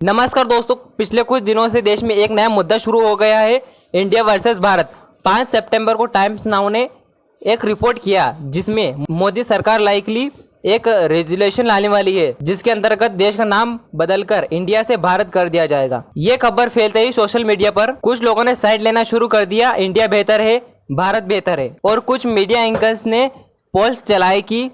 नमस्कार दोस्तों, पिछले कुछ दिनों से देश में एक नया मुद्दा शुरू हो गया है, इंडिया वर्सेस भारत। 5 सितंबर को टाइम्स नाउ ने एक रिपोर्ट किया जिसमें मोदी सरकार लाइकली एक रेजुलेशन लाने वाली है जिसके अंतर्गत देश का नाम बदलकर इंडिया से भारत कर दिया जाएगा। ये खबर फैलते ही सोशल मीडिया पर कुछ लोगों ने साइड लेना शुरू कर दिया, इंडिया बेहतर है, भारत बेहतर है। और कुछ मीडिया एंकर्स ने पोल्स चलाए कि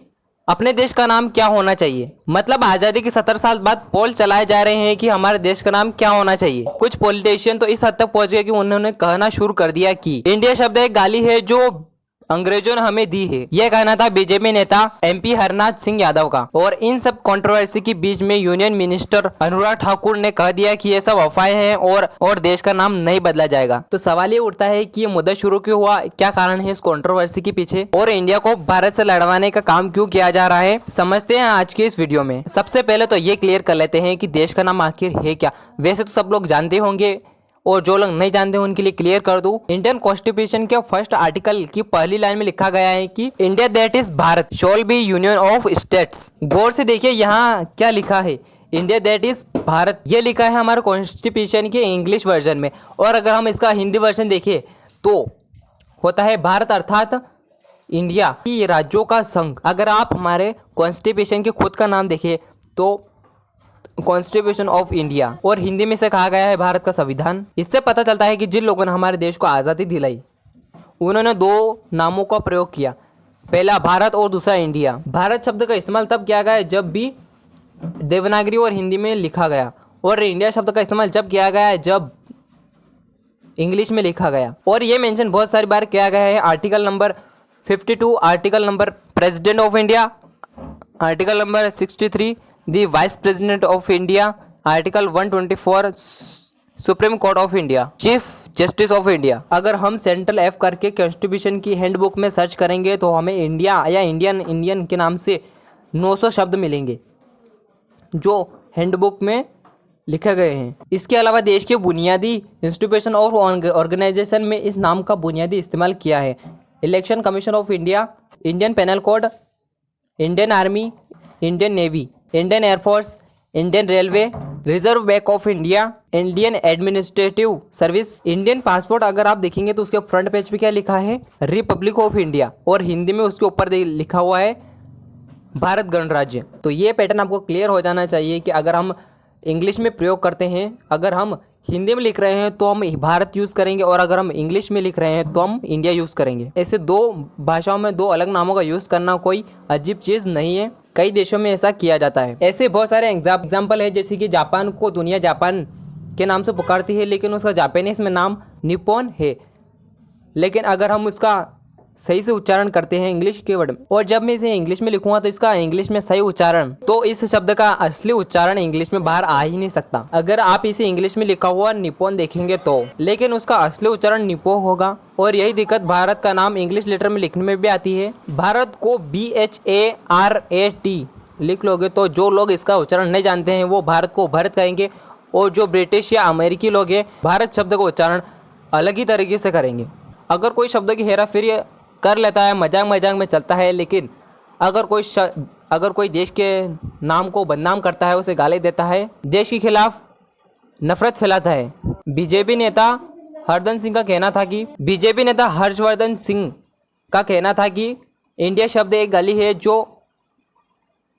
अपने देश का नाम क्या होना चाहिए। मतलब आजादी के 70 साल बाद पोल चलाए जा रहे हैं कि हमारे देश का नाम क्या होना चाहिए। कुछ पॉलिटिशियन तो इस हद तक पहुंच गए कि उन्होंने कहना शुरू कर दिया कि इंडिया शब्द एक गाली है जो अंग्रेजों ने हमें दी है। यह कहना था बीजेपी नेता एमपी हरनाथ सिंह यादव का। और इन सब कंट्रोवर्सी के बीच में यूनियन मिनिस्टर अनुराग ठाकुर ने कह दिया कि ये सब अफवाहें हैं और देश का नाम नहीं बदला जाएगा। तो सवाल ये उठता है कि ये मुद्दा शुरू क्यों हुआ, क्या कारण है इस कंट्रोवर्सी के पीछे, और इंडिया को भारत से लड़वाने का काम क्यों किया जा रहा है, समझते हैं आज के इस वीडियो में। सबसे पहले तो ये क्लियर कर लेते हैं कि देश का नाम आखिर है क्या। वैसे तो सब लोग जानते होंगे और जो लोग नहीं जानते उनके लिए क्लियर कर दूं। इंडियन कॉन्स्टिट्यूशन के फर्स्ट आर्टिकल की पहली लाइन में लिखा गया है कि India that is Bharat shall be union of states. गौर से देखिए यहाँ क्या लिखा है, इंडिया दैट इज भारत, ये लिखा है हमारे कॉन्स्टिट्यूशन के इंग्लिश वर्जन में। और अगर हम इसका हिंदी वर्जन देखें तो होता है भारत अर्थात इंडिया की राज्यों का संघ। अगर आप हमारे कॉन्स्टिट्यूशन के खुद का नाम देखें तो कॉन्स्टिट्यूशन ऑफ इंडिया, और हिंदी में से कहा गया है भारत का संविधान। इससे पता चलता है कि जिन लोगों ने हमारे देश को आज़ादी दिलाई उन्होंने दो नामों का प्रयोग किया, पहला भारत और दूसरा इंडिया। भारत शब्द का इस्तेमाल तब किया गया जब भी देवनागरी और हिंदी में लिखा गया, और इंडिया शब्द का इस्तेमाल जब किया गया है जब इंग्लिश में लिखा गया। और ये मेंशन बहुत सारी बार किया गया है, article number 52, article number president of India, article number 63 the vice president of India, article 124 supreme court of India, chief justice of India. अगर हम सेंट्रल एफ करके कॉन्स्टिट्यूशन की हैंडबुक में सर्च करेंगे तो हमें इंडिया या इंडियन के नाम से 900 शब्द मिलेंगे जो हैंडबुक में लिखे गए हैं। इसके अलावा देश के बुनियादी इंस्टीट्यूशन और ऑर्गेनाइजेशन में इस नाम का बुनियादी इस्तेमाल किया है। Election commission of India, Indian penal code, Indian army, Indian navy, Indian air force, Indian railway, reserve bank of India, Indian administrative service, Indian passport. अगर आप देखेंगे तो उसके फ्रंट पेज पे क्या लिखा है, रिपब्लिक ऑफ इंडिया, और हिंदी में उसके ऊपर लिखा हुआ है भारत गणराज्य। तो ये पैटर्न आपको क्लियर हो जाना चाहिए कि अगर हम इंग्लिश में प्रयोग करते हैं, अगर हम हिंदी में लिख रहे हैं तो हम भारत यूज़ करेंगे, और अगर हम इंग्लिश में लिख रहे हैं तो हम इंडिया यूज़ करेंगे। ऐसे दो भाषाओं में दो अलग नामों का यूज़ करना कोई अजीब चीज़ नहीं है, कई देशों में ऐसा किया जाता है। ऐसे बहुत सारे एग्जाम्पल है, जैसे कि जापान को दुनिया जापान के नाम से पुकारती है लेकिन उसका जापानीज में नाम निप्पॉन है। लेकिन अगर हम उसका सही से उच्चारण करते हैं इंग्लिश के वर्ड में, और जब मैं इसे इंग्लिश में लिखूंगा तो इसका इंग्लिश में सही उच्चारण, तो इस शब्द का असली उच्चारण इंग्लिश में बाहर आ ही नहीं सकता। अगर आप इसे इंग्लिश में लिखा हुआ निप्पॉन देखेंगे तो, लेकिन उसका असली उच्चारण निप्पो होगा। और यही दिक्कत भारत का नाम इंग्लिश लेटर में लिखने में भी आती है। भारत को BHARAT लिख लोगे तो जो लोग इसका उच्चारण नहीं जानते हैं वो भारत को भारत कहेंगे, और जो ब्रिटिश या अमेरिकी लोग हैं भारत शब्द का उच्चारण अलग ही तरीके से करेंगे। अगर कोई शब्द की हेरा फेरी कर लेता है, मजाक में चलता है, लेकिन अगर कोई देश के नाम को बदनाम करता है, उसे गाली देता है, देश के खिलाफ नफरत फैलाता है। बीजेपी नेता हर्षवर्धन सिंह का कहना था कि इंडिया शब्द एक गाली है जो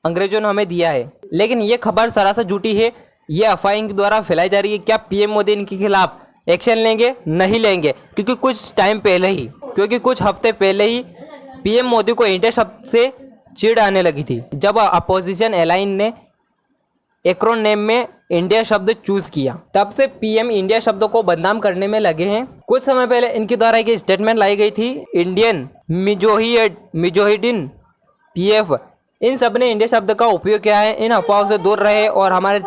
अंग्रेजों ने हमें दिया है। लेकिन ये खबर सरासर झूठी है, ये अफवाह इनके द्वारा फैलाई जा रही है। क्या पीएम मोदी इनके खिलाफ एक्शन लेंगे? नहीं लेंगे, क्योंकि कुछ हफ्ते पहले ही पीएम मोदी को इंडिया शब्द से चिढ़ आने लगी थी जब अपोजिशन एलाइन ने एक्रोनिम में इंडिया शब्द चूज किया। तब से पीएम इंडिया शब्द को बदनाम करने में लगे हैं। कुछ समय पहले इनके द्वारा एक स्टेटमेंट लाई गई थी, इंडियन मुजाहिदीन PF, इन सब ने इंडिया शब्द का उपयोग किया है। इन अफवाहों से दूर रहे और हमारे